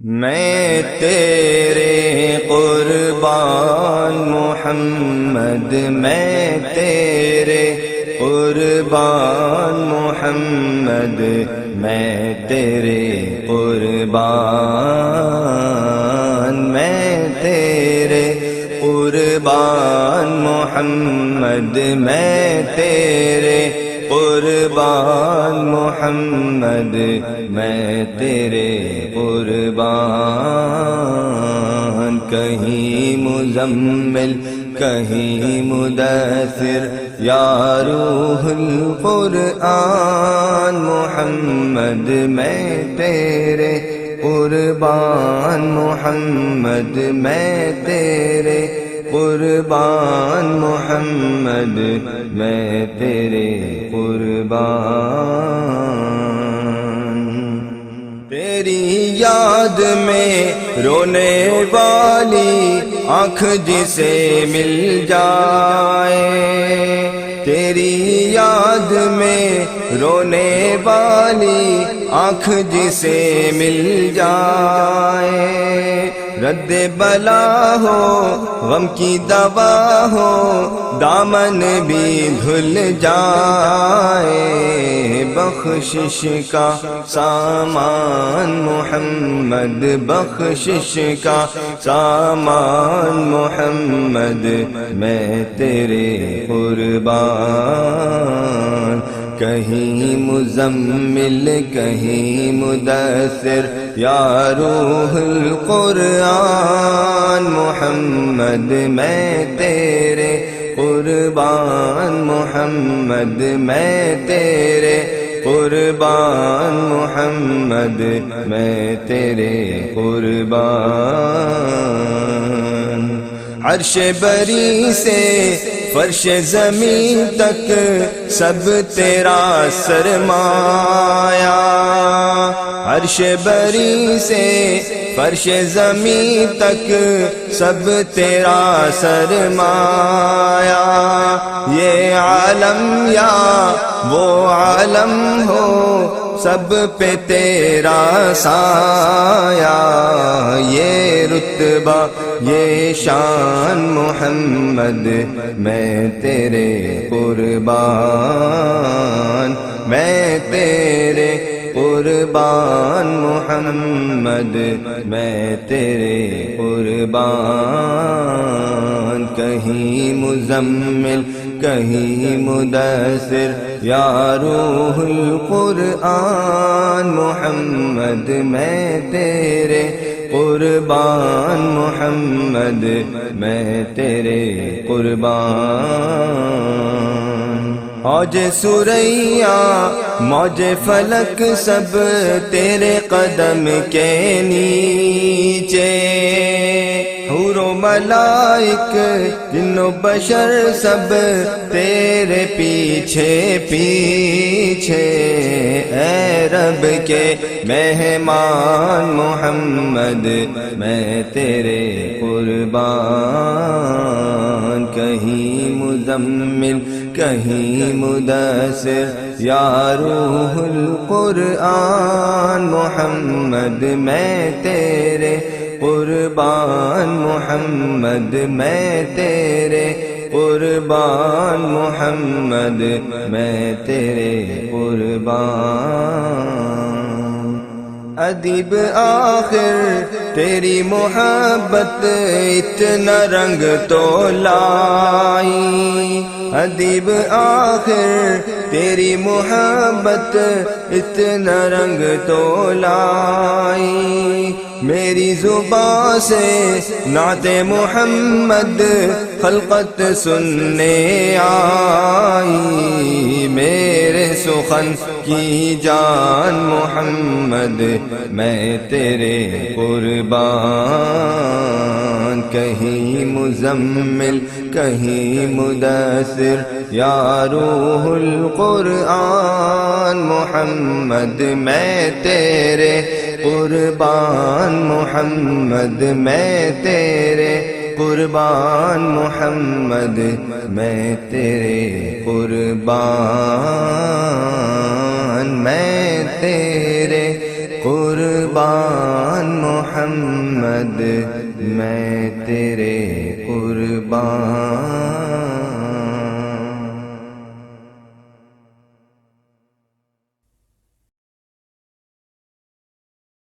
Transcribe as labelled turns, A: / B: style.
A: میں تیرے قربان محمد، میں تیرے قربان محمد، میں تیرے قربان، میں تیرے قربان محمد، میں تیرے قربان محمد، میں تیرے قربان۔ کہیں مزمل کہیں مدثر، یا روح القرآن محمد، میں تیرے قربان محمد، میں تیرے قربان محمد، میں تیرے قربان۔ تیری یاد میں رونے والی آنکھ جسے مل جائے، تیری یاد میں رونے والی آنکھ جسے مل جائے، رد بلا ہو غم کی دوا ہو، دامن بھی دھل جائے، بخشش کا سامان محمد، بخشش کا سامان محمد، میں تیرے قربان۔ کہیں مزمل کہیں مدثر، یا روح القرآن محمد، میں تیرے قربان محمد، میں تیرے قربان محمد، میں تیرے قربان۔ عرش بری سے فرش زمین تک سب تیرا سرمایہ، عرش بری سے فرش زمین تک سب تیرا سرمایہ، یہ عالم یا وہ عالم ہو سب پہ تیرا سایہ، یہ رتبہ یہ شان محمد، میں تیرے قربان، میں تیرے قربان محمد، میں تیرے قربان۔ کہیں مزمل کہیں مدثر، یا روح القرآن محمد، میں تیرے قربان محمد، میں تیرے قربان۔ موج ثریا موج فلک سب تیرے قدم کے نیچے، حور و ملائک جن و بشر سب تیرے پیچھے پیچھے، اے رب کے مہمان محمد، میں تیرے قربان۔ کہیں مزمل کہیں مدثر، یا روح القرآن محمد، میں تیرے قربان محمد، میں تیرے قربان محمد، میں تیرے قربان۔ ادیب آخر تیری محبت اتنا رنگ تو لائی، ادیب آخر تیری محبت اتنا رنگ تو لائی، میری زبان سے نعت محمد خلقت سننے آئی، میرے سخن کی جان محمد، میں تیرے قربان۔ کہیں مزمل کہیں مدثر، یا روح القرآن محمد، میں تیرے قربان محمد، میں تیرے قربان محمد، میں تیرے قربان، میں تیرے قربان۔ قربان محمد میں تیرے قربان